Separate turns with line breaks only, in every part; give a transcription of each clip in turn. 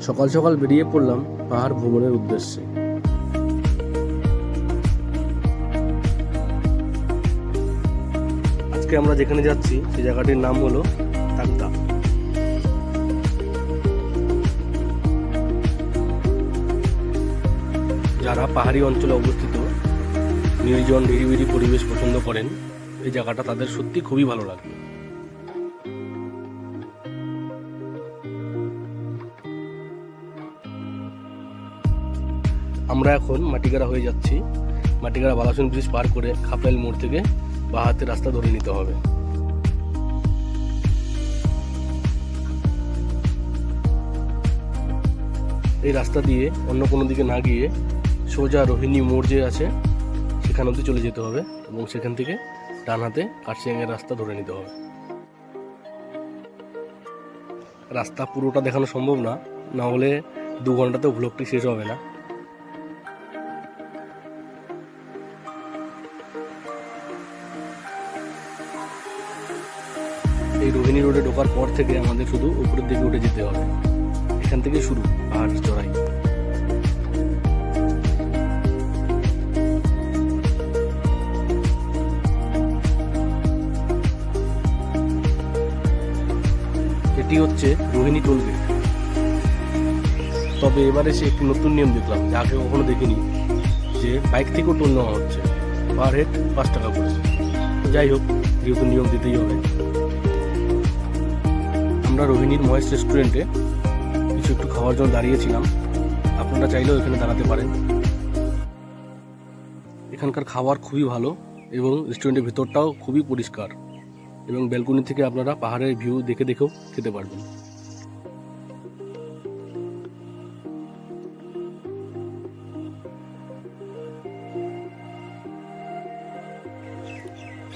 সকাল সকাল বেরিয়ে পড়লাম পাহাড় ভ্রমণের উদ্দেশ্যে। আজকে আমরা যেখানে যাচ্ছি সেই জায়গাটির নাম হলো তাকদা। যারা পাহাড়ি অঞ্চলে অবস্থিত নির্জন নিরিবিলি পরিবেশ পছন্দ করেন, এই জায়গাটা তাদের সত্যি খুবই ভালো লাগবে। আমরা এখন মাটিগাড়া হয়ে যাচ্ছি। মাটিগাড়া বালাসন ব্রিজ পার করে খাপরাইল মোড় থেকে বাঁ হাতে রাস্তা ধরে নিতে হবে। এই রাস্তা দিয়ে অন্য কোনো দিকে না গিয়ে সোজা রোহিণী মোড় যে আছে সেখান অবধি চলে যেতে হবে এবং সেখান থেকে ডান হাতে কার্শিয়াংয়ের রাস্তা ধরে নিতে হবে। রাস্তা পুরোটা দেখানো সম্ভব না, না হলে 2 ঘন্টাতেও ভ্লগটি শেষ হবে না। এই রোহিণী রোডে ঢোকার পর থেকে আমাদের শুধু উপরের দিকে উঠে যেতে হবে। এখান থেকে শুরু পাহাড় চড়াই। এটি হচ্ছে রোহিণী টোলগেট। তবে এবারে সে একটি নতুন নিয়ম দেখলাম, যা আগে কখনো দেখিনি, যে বাইক থেকেও টোল নেওয়া হচ্ছে, পার হেড 5 টাকা করে। যাই হোক, যেহেতু নিয়ম দিতেই হবে। আমরা রোহিণীর মহেশ রেস্টুরেন্টে কিছু একটু খাওয়ার জন্য দাঁড়িয়েছিলাম। আপনারা চাইলেও এখানে দাঁড়াতে পারেন। এখানকার খাবার খুবই ভালো এবং রেস্টুরেন্টের ভিতরটাও খুবই পরিষ্কার, এবং ব্যালকনি থেকে আপনারা পাহাড়ের ভিউ দেখেও খেতে পারবেন।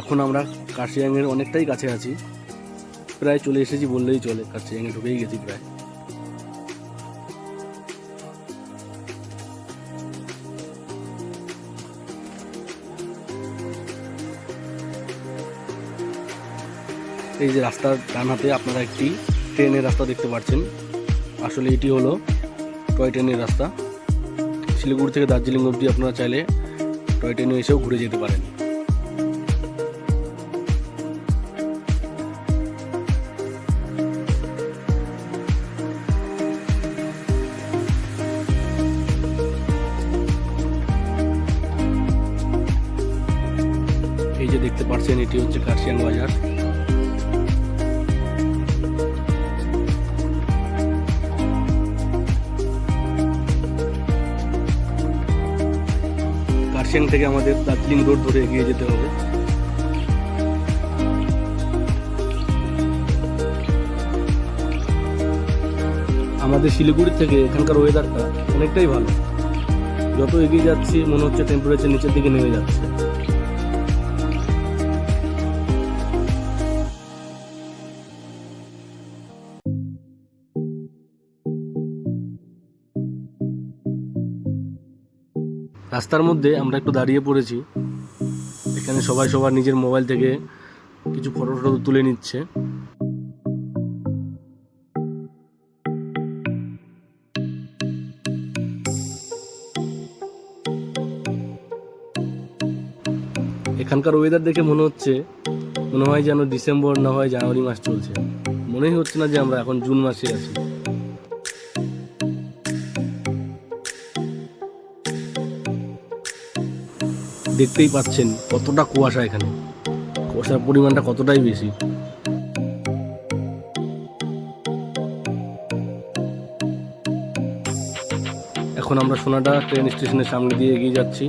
এখন আমরা কার্শিয়াংয়ের অনেকটাই কাছে আছি, প্রায় চলে এসেছি বললেই চলে। কার্শিয়াংয়ে ঢুকেই গেছি প্রায়। এই যে রাস্তার ডান হাতে আপনারা একটি ট্রেনের রাস্তা দেখতে পাচ্ছেন। আসলে এটি হলো টয় ট্রেনের রাস্তা। শিলিগুড়ি থেকে দার্জিলিং অবধি আপনারা চাইলে টয় ট্রেনে এসেও ঘুরে যেতে পারেন। এই যে দেখতে পাচ্ছেন, এটি হচ্ছে কার্শিয়াং বাজার। কার্শিয়াং থেকে আমাদের দার্জিলিং রোড ধরে এগিয়ে যেতে হবে। আমাদের শিলিগুড়ি থেকে এখানকার ওয়েদারটা অনেকটাই ভালো। যত এগিয়ে যাচ্ছি মনে হচ্ছে টেম্পারেচার নিচের দিকে নেমে যাচ্ছে। রাস্তার মধ্যে আমরা একটু দাঁড়িয়ে পড়েছি। এখানে সবাই সবার নিজের মোবাইল থেকে কিছু ফটো তুলে নিচ্ছে। এখানকার ওয়েদার দেখে মনে হয় যেন ডিসেম্বর না হয় জানুয়ারি মাস চলছে। মনেই হচ্ছে না যে আমরা এখন জুন মাসে আছি। দেখতেই পাচ্ছেন কতটা কুয়াশা, এখানে কুয়াশার পরিমাণটা কতটাই বেশি। এখন আমরা সোনাডা ট্রেন স্টেশনের সামনে দিয়ে এগিয়ে যাচ্ছি।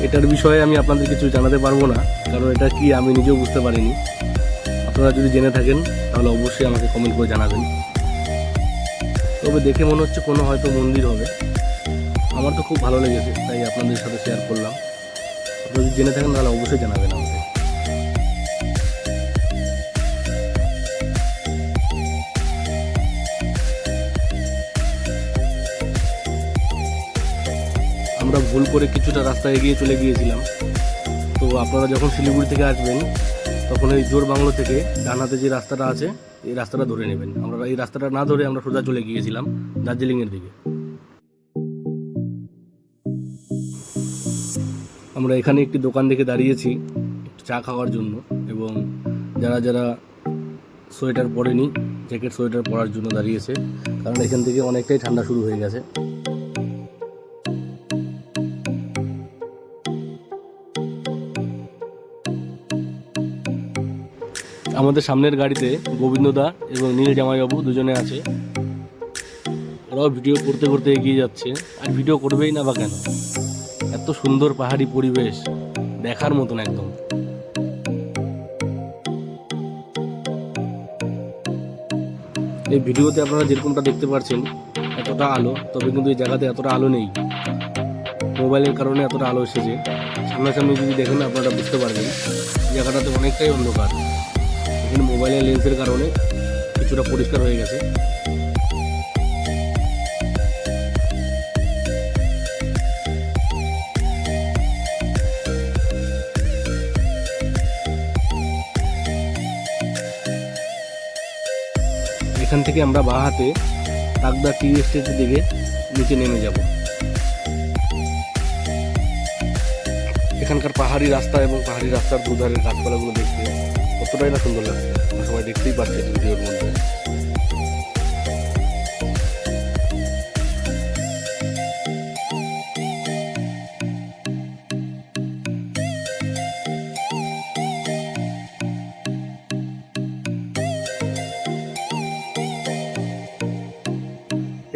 এটার বিষয়ে আমি আপনাদের কিছু জানাতে পারবো না, কারণ এটা কি আমি নিজেও বুঝতে পারিনি। আপনারা যদি জেনে থাকেন তাহলে অবশ্যই আমাকে কমেন্ট করে জানাবেন। তবে দেখে মনে হচ্ছে কোনো হয়তো মন্দির হবে। আমার তো খুব ভালো লেগেছে, তাই আপনাদের সাথে শেয়ার করলাম। আপনারা যদি জেনে থাকেন তাহলে অবশ্যই জানাবেন আমাকে। আমরা ভুল করে কিছুটা রাস্তা এগিয়ে চলে গিয়েছিলাম। তো আপনারা যখন শিলিগুড়ি থেকে আসবেন তখন এই জোর বাংলো থেকে ডান হাতে যে রাস্তাটা আছে এই রাস্তাটা ধরে নেবেন। আমরা এই রাস্তাটা না ধরে আমরা সোজা চলে গিয়েছিলাম দার্জিলিংয়ের দিকে। আমরা এখানে একটি দোকান দেখে দাঁড়িয়েছি একটু চা খাওয়ার জন্য, এবং যারা যারা সোয়েটার পরেনি জ্যাকেট সোয়েটার পরার জন্য দাঁড়িয়েছে, কারণ এখান থেকে অনেকটাই ঠান্ডা শুরু হয়ে গেছে। আমাদের সামনের গাড়িতে গোবিন্দদা এবং নীল জামাইবাবু দুজনে আছে। ওরাও ভিডিও করতে করতে এগিয়ে যাচ্ছে, আর ভিডিও করবেই না বা কেন, এত সুন্দর পাহাড়ি পরিবেশ দেখার মতন একদম। এই ভিডিওতে আপনারা যেরকমটা দেখতে পাচ্ছেন এতটা আলো, তবে কিন্তু এই জায়গাতে এতটা আলো নেই, মোবাইলের কারণে এতটা আলো এসেছে। সামনাসামনি যদি দেখেন আপনারা বুঝতে পারবেন জায়গাটাতে অনেকটাই অন্ধকার। এখানে মোবাইলের লেন্সের কারণে কিছুটা পরিষ্কার হয়ে গেছে। এখান থেকে আমরা বাঁ হাতে তাকদা টি এস্টেটের দিকে নিচে নেমে যাব। এখানকার পাহাড়ি রাস্তা এবং পাহাড়ি রাস্তার দুধারের গাছপালাগুলো দেখতে কতটাই না সুন্দর লাগছে, সবাই দেখতেই পাচ্ছে ভিডিওর মধ্যে।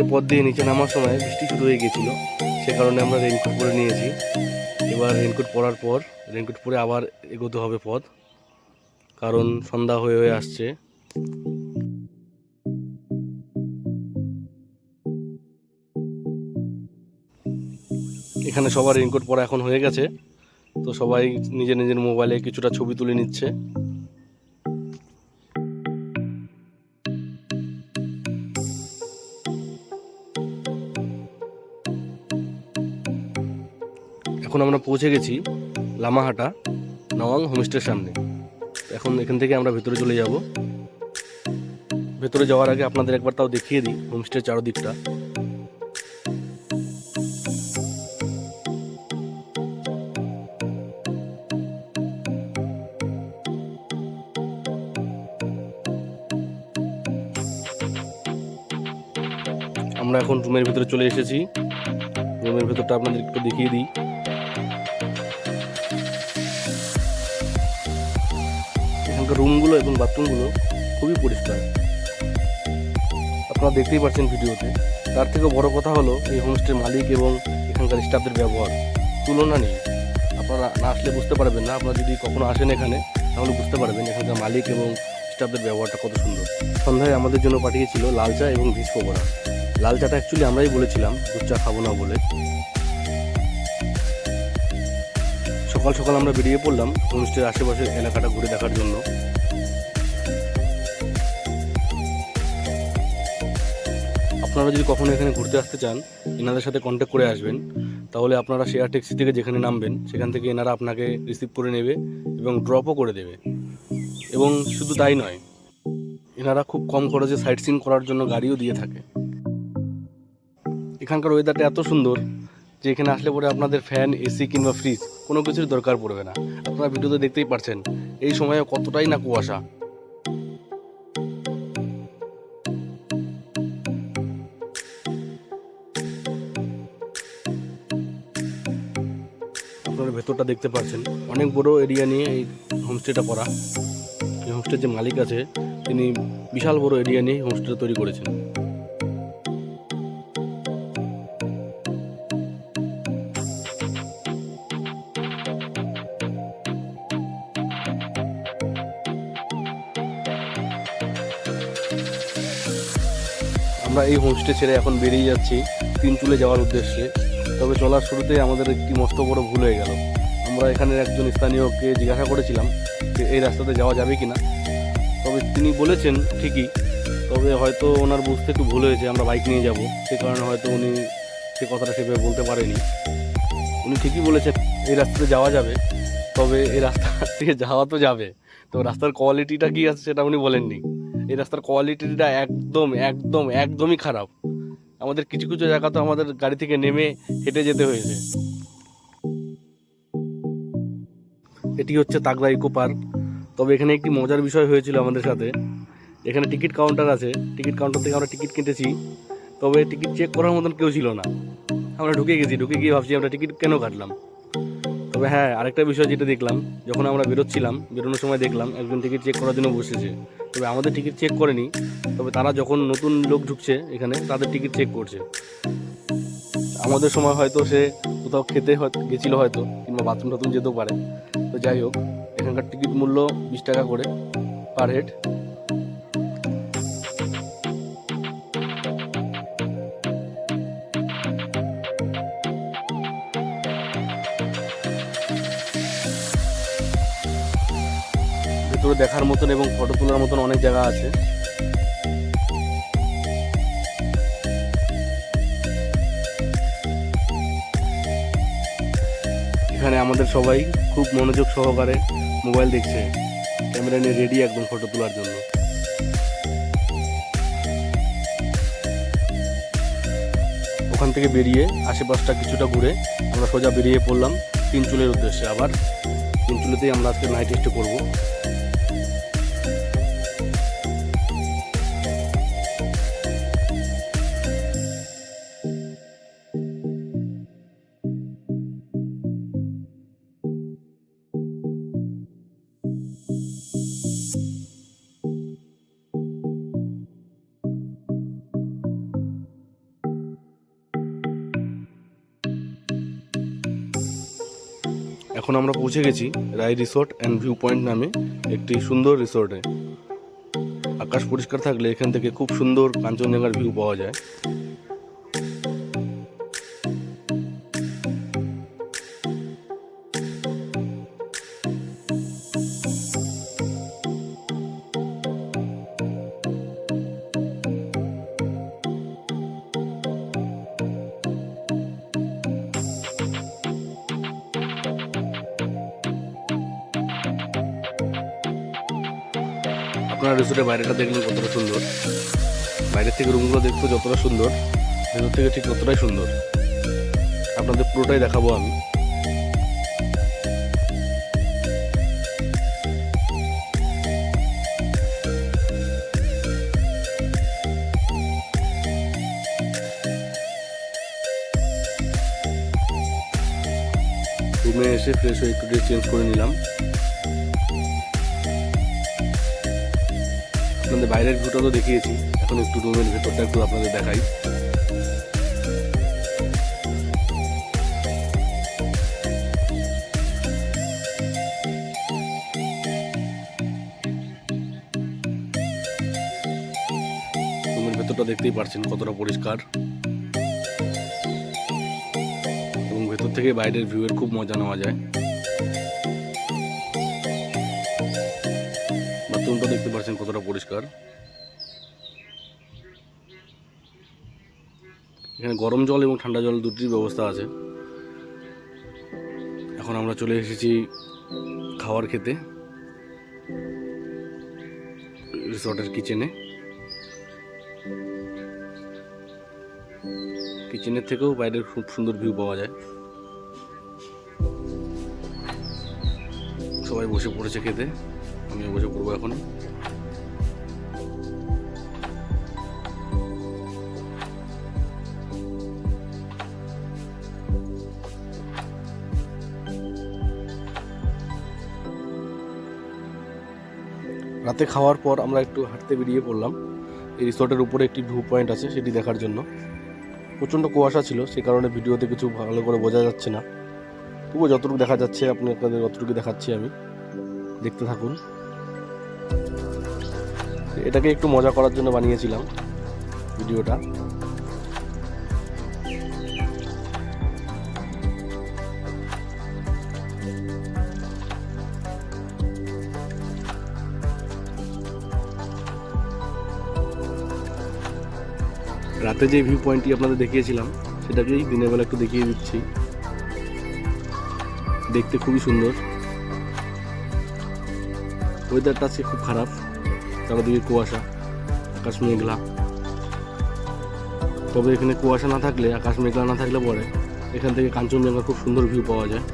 এই পথ দিয়ে নিচে নামার সময় বৃষ্টি শুরু হয়ে গেছিল, সে কারণে আমরা রেইনকোট পরে নিয়েছি। এবার রেইনকোট পরার পর রেইনকোট পরে আবার এগোতে হবে পথ, কারণ সন্ধ্যা হয়ে হয়ে আসছে। এখানে সবার রেইনকোট পরা এখন হয়ে গেছে, তো সবাই নিজের নিজের মোবাইলে কিছুটা ছবি তুলে নিচ্ছে। এখন আমরা পৌঁছে গেছি লামাহাটা নওয়াং হোমস্টের সামনে। এখন এখান থেকে আমরা ভেতরে চলে যাব। ভেতরে যাওয়ার আগে আপনাদের একবার তাও দেখিয়ে দিই হোমস্টের চারদিকটা। আমরা এখন রুমের ভিতরে চলে এসেছি। রুমের ভেতরটা আপনাদের একটু দেখিয়ে দিই। এখানকার রুমগুলো এবং বাথরুমগুলো খুবই পরিষ্কার, আপনারা দেখতেই পাচ্ছেন ভিডিওতে। তার থেকেও বড় কথা হলো এই হোমস্টের মালিক এবং এখানকার স্টাফদের ব্যবহার তুলনা নেই। আপনারা না আসলে বুঝতে পারবেন না, আপনারা যদি কখনো আসেন এখানে তাহলে বুঝতে পারবেন এখানকার মালিক এবং স্টাফদের ব্যবহারটা কত সুন্দর। সন্ধ্যায় আমাদের জন্য পাঠিয়েছিল লাল চা এবং ভিজ পকোড়া। লাল চাটা অ্যাকচুয়ালি আমরাই বলেছিলাম, দুধ চা খাবো না বলে। সকাল সকাল আমরা বেরিয়ে পড়লাম হোমস্টের আশেপাশের এলাকাটা ঘুরে দেখার জন্য। আপনারা যদি কখনো এখানে ঘুরতে আসতে চান এনাদের সাথে কন্ট্যাক্ট করে আসবেন, তাহলে আপনারা শেয়ার ট্যাক্সি থেকে যেখানে নামবেন সেখান থেকে এনারা আপনাকে রিসিভ করে নেবে এবং ড্রপও করে দেবে। এবং শুধু তাই নয়, এনারা খুব কম খরচে সাইট সিন করার জন্য গাড়িও দিয়ে থাকে। এখানকার ওয়েদারটা এত সুন্দর যে এখানে আসলে পরে আপনাদের ফ্যান, এসি কিংবা ফ্রিজ কোনো কিছুর দরকার পড়বে না। আপনারা ভিডিওতে দেখতেই পারছেন এই সময়ে কতটাই না কুয়াশা। আপনারা ভেতরটা দেখতে পাচ্ছেন, অনেক বড় এরিয়া নিয়ে এই হোমস্টেটা করা। এই হোমস্টের যে মালিক আছে তিনি বিশাল বড় এরিয়া নিয়ে হোমস্টেটা তৈরি করেছেন। আমরা এই হোমস্টে ছেড়ে এখন বেরিয়ে যাচ্ছি তিনচুলে যাওয়ার উদ্দেশ্যে। তবে চলার শুরুতে আমাদের একটি মস্ত বড় ভুল হয়ে গেল। আমরা এখানের একজন স্থানীয়কে জিজ্ঞাসা করেছিলাম যে এই রাস্তাতে যাওয়া যাবে কি না। তবে তিনি বলেছেন ঠিকই, তবে হয়তো ওনার বুঝতে একটু ভুল হয়েছে, আমরা বাইক নিয়ে যাব, সে কারণে হয়তো উনি সে কথাটা সেভাবে বলতে পারেনি। উনি ঠিকই বলেছেন। এই রাস্তাতে যাওয়া যাবে, তবে এই রাস্তা থেকে যাওয়া তো যাবে, তো রাস্তার কোয়ালিটিটা কি আছে সেটা উনি বলেননি। এই রাস্তার কোয়ালিটিটা একদমই খারাপ। আমাদের কিছু কিছু জায়গা তো আমাদের গাড়ি থেকে নেমে হেঁটে যেতে হয়েছে। এটি হচ্ছে তাগড়া ইকো পার্ক। তবে এখানে একটি মজার বিষয় হয়েছিল আমাদের সাথে। এখানে টিকিট কাউন্টার আছে, টিকিট কাউন্টার থেকে আমরা টিকিট কেটেছি, তবে টিকিট চেক করার মতন কেউ ছিল না। আমরা ঢুকে গিয়ে ভাবছি আমরা টিকিট কেন কাটলাম। তবে হ্যাঁ, আরেকটা বিষয় যেটা দেখলাম, যখন আমরা বেরোনোর সময় দেখলাম একজন টিকিট চেক করার জন্য বসেছে। তবে আমাদের টিকিট চেক করেনি, তবে তারা যখন নতুন লোক ঢুকছে এখানে তাদের টিকিট চেক করছে। আমাদের সময় হয়তো সে কোথাও খেতে গেছিলো হয়তো, কিংবা বাথরুম যেতেও পারে। তো যাই হোক, এখানকার টিকিট মূল্য 20 টাকা করে পার হেড। ভেতরে দেখার মতন এবং ফটো তোলার মতন অনেক জায়গা আছে। এখানে আমাদের সবাই খুব মনোযোগ সহকারে মোবাইল দেখছে, ক্যামেরা নিয়ে রেডি একদম ফটো তোলার জন্য। ওখান থেকে বেরিয়ে আশেপাশটা কিছুটা ঘুরে আমরা সোজা বেরিয়ে পড়লাম তিনচুলের উদ্দেশ্যে। আবার তিনচুলেতেই আমরা আজকে নাইট স্টে করবো। এখন আমরা পৌঁছে গেছি রাই রিসোর্ট অ্যান্ড ভিউ পয়েন্ট নামে একটি সুন্দর রিসোর্টে। আকাশ পরিষ্কার থাকলে এখান থেকে খুব সুন্দর কাঞ্চনজঙ্ঘার ভিউ পাওয়া যায়। আপনারা রিসোর্টের বাইরেটা দেখলেন কতটা সুন্দর। বাইরের থেকে রুমগুলো দেখতে যতটা সুন্দর, ভেতর থেকে ঠিক ততটাই সুন্দর। আপনাদের পুরোটাই দেখাবো আমি। রুমে এসে ফ্রেশ হয়ে একটু ড্রেস চেঞ্জ করে নিলাম। আপনাদের বাইরের ভিউটা তো দেখিয়েছি, এখন একটু রুমের ভেতরটা একটু আপনাদের দেখাই। রুমের ভেতরটা দেখতেই পারছেন কতটা পরিষ্কার, এবং ভেতর থেকে বাইরের ভিউয়ের খুব মজা নেওয়া যায়। বাথরুমটা দেখতে পাচ্ছেন কতটা পরিষ্কার। এখানে গরম জল এবং ঠান্ডা জল দুটির ব্যবস্থা আছে। এখন আমরা চলে এসেছি খাবার খেতে রিসর্টের কিচেনের থেকেও বাইরের খুব সুন্দর ভিউ পাওয়া যায়। সবাই বসে পড়েছে খেতে, আমিও বসে পড়বো এখন। রাতে খাওয়ার পর আমরা একটু হাঁটতে বেরিয়ে পড়লাম। এই রিসর্টের উপরে একটি ভিউ পয়েন্ট আছে, সেটি দেখার জন্য। প্রচণ্ড কুয়াশা ছিল, সে কারণে ভিডিওতে কিছু ভালো করে বোঝা যাচ্ছে না। তবুও যতটুকু দেখা যাচ্ছে আপনাদের অতটুকু দেখাচ্ছি আমি, দেখতে থাকুন। এটাকে একটু মজা করার জন্য বানিয়েছিলাম ভিডিওটা। রাতে যে ভিউ পয়েন্টটি আপনাদের দেখিয়েছিলাম সেটাকেই দিনের বেলা একটু দেখিয়ে দিচ্ছি। দেখতে খুবই সুন্দর। ওয়েদারটা আজকে খুব খারাপ, চারদিকে কুয়াশা, আকাশ মেঘলা। তবে এখানে কুয়াশা না থাকলে, আকাশ মেঘলা না থাকলে পরে এখান থেকে কাঞ্চনজঙ্ঘা খুব সুন্দর ভিউ পাওয়া যায়।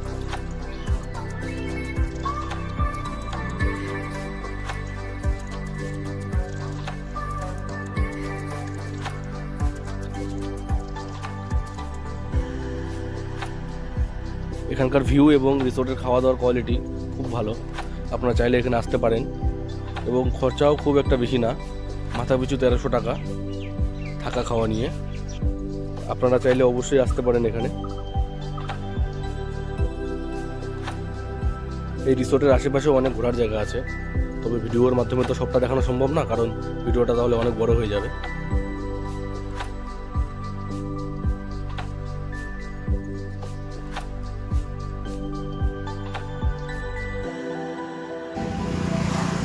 এখানকার ভিউ এবং রিসোর্টের খাওয়া দাওয়ার কোয়ালিটি খুব ভালো। আপনারা চাইলে এখানে আসতে পারেন এবং খরচাও খুব একটা বেশি না, মাথা পিছু 1300 টাকা থাকা খাওয়া নিয়ে। আপনারা চাইলে অবশ্যই আসতে পারেন এখানে। এই রিসোর্টের আশেপাশেও অনেক ঘোরার জায়গা আছে, তবে ভিডিওর মাধ্যমে তো সবটা দেখানো সম্ভব না, কারণ ভিডিওটা তাহলে অনেক বড় হয়ে যাবে।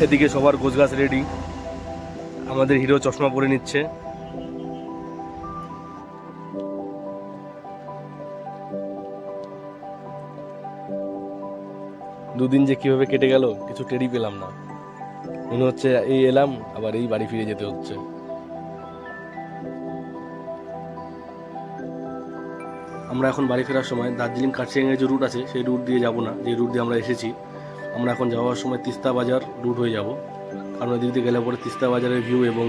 এদিকে সবার গোছগাছ রেডি। আমাদের হিরো চশমা পরে নিচ্ছে। দুদিন যে কিভাবে কেটে গেল কিছু টেরই পেলাম না, মনে হচ্ছে এই এলাম আবার এই বাড়ি ফিরে যেতে হচ্ছে। আমরা এখন বাড়ি ফেরার সময় দার্জিলিং কার্শিয়াংয়ের যে রুট আছে সেই রুট দিয়ে যাব না, যে রুট দিয়ে আমরা এসেছি। আমরা এখন যাওয়ার সময় তিস্তা বাজার রুট হয়ে যাব, কারণ এদিক দিয়ে গেলে পরে তিস্তা বাজারের ভিউ এবং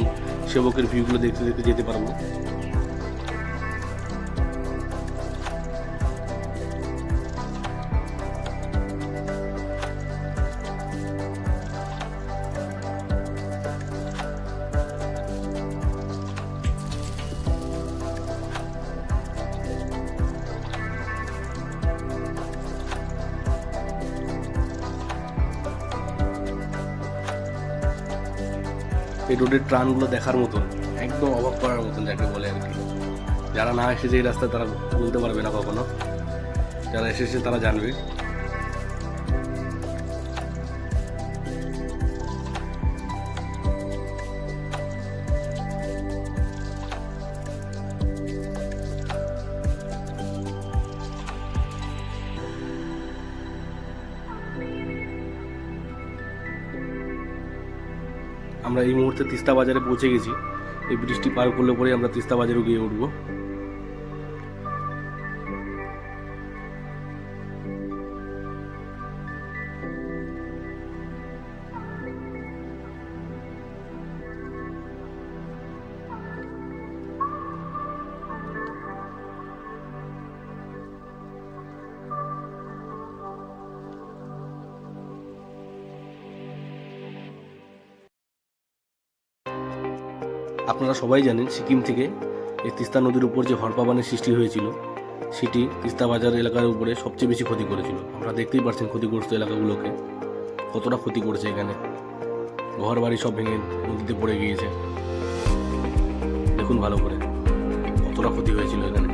সেবকের ভিউগুলো দেখতে দেখতে যেতে পারবো। এই রোডের ট্রানগুলো দেখার মতন, একদম অবাক করার মতন যাকে বলে আর কি। যারা না এসেছে এই রাস্তায় তারা বলতে পারবে না কখনো, যারা এসেছে তারা জানবে। আমরা এই মুহূর্তে তিস্তা বাজারে পৌঁছে গেছি। এই ব্রিজটি পার করলে পরে আমরা তিস্তা বাজারেও গিয়ে উঠবো। আপনারা সবাই জানেন সিকিম থেকে এই তিস্তা নদীর উপর যে হরপাবানের সৃষ্টি হয়েছিল সেটি তিস্তা বাজার এলাকার উপরে সবচেয়ে বেশি ক্ষতি করেছিল। আপনারা দেখতেই পাচ্ছেন ক্ষতিগ্রস্ত এলাকাগুলোকে কতটা ক্ষতি করেছে। এখানে ঘর বাড়ি সব ভেঙে নদীতে পড়ে গিয়েছে। দেখুন ভালো করে কতটা ক্ষতি হয়েছিল এখানে।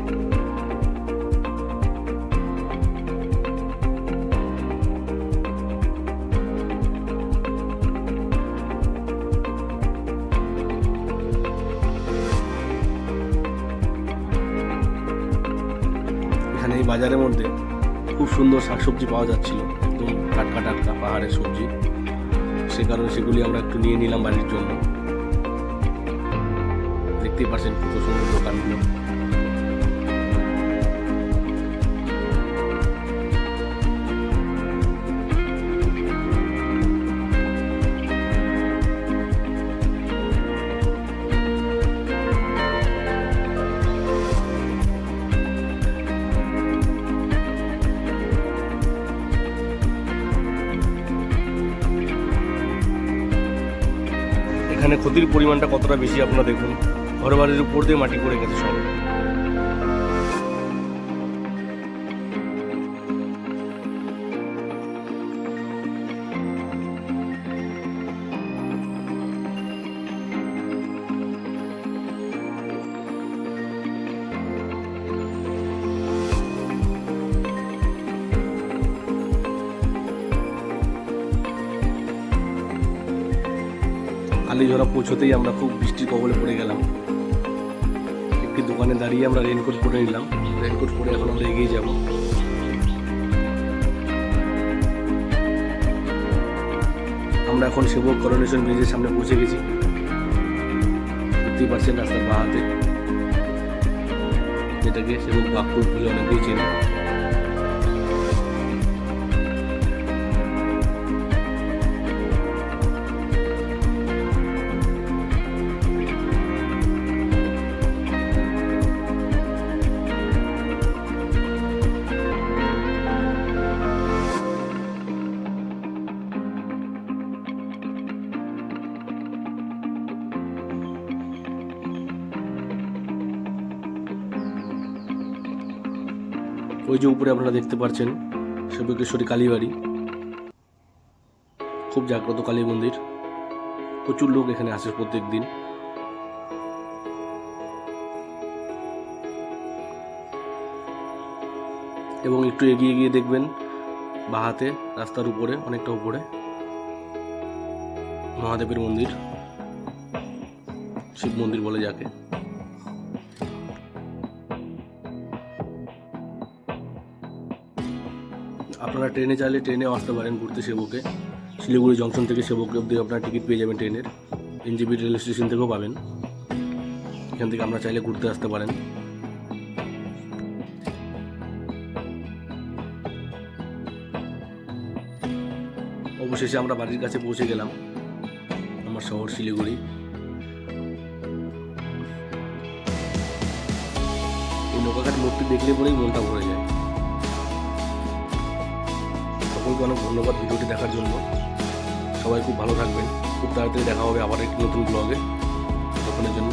এই বাজারের মধ্যে খুব সুন্দর শাকসবজি পাওয়া যাচ্ছিল, একদম টাটকা টাটকা পাহাড়ের সবজি। সে কারণে সেগুলি আমরা একটু নিয়ে নিলাম বাড়ির জন্য। দেখতেই পাচ্ছেন কত সুন্দর দোকানগুলো। এখানে ক্ষতির পরিমাণটা কতটা বেশি আপনারা দেখুন, ঘরবাড়ির উপর দিয়ে মাটি পড়ে গেছে সব। আলিঝরা পৌঁছতেই আমরা খুব বৃষ্টির কবলে পড়ে গেলাম। একটি দোকানে দাঁড়িয়ে আমরা রেনকোট পরে নিলাম। রেনকোট পরে এখন আমরা এগিয়ে যাব। আমরা এখন সেবক করোনেশন ব্রিজের সামনে পৌঁছে গেছি। দেখতেই পাচ্ছেন রাস্তার বাঁ হাতে, যেটাকে সেবক বাঘপুর বলে অনেকেই চেনে। ওই যে উপরে আপনারা দেখতে পাচ্ছেন সেবকেশ্বরী কালীবাড়ি, খুব জাগ্রত কালী মন্দির। প্রচুর লোক এখানে আসে প্রত্যেক দিন। এবং একটু এগিয়ে গিয়ে দেখবেন বাঁ হাতে রাস্তার উপরে, অনেকটা উপরে মহাদেবের মন্দির, শিব মন্দির বলে যাকে। আপনারা ট্রেনে চাইলে ট্রেনেও আসতে পারেন ঘুরতে সেবকে। শিলিগুড়ি জংশন থেকে সেবকে অবধি আপনারা টিকিট পেয়ে যাবেন ট্রেনের। এনজেপি রেল স্টেশন থেকেও পাবেন। এখান থেকে আমরা চাইলে ঘুরতে আসতে পারেন। অবশেষে আমরা বাড়ির কাছে পৌঁছে গেলাম, আমার শহর শিলিগুড়ি। এই নৌকাঘাট মোড়টি দেখলে পরেই মনটা ভরে যায়। সকলকে অনেক ধন্যবাদ ভিডিওটি দেখার জন্য। সবাই খুব ভালো থাকবেন। খুব তাড়াতাড়ি দেখা হবে আবার একটি নতুন ব্লগে। তখনের জন্য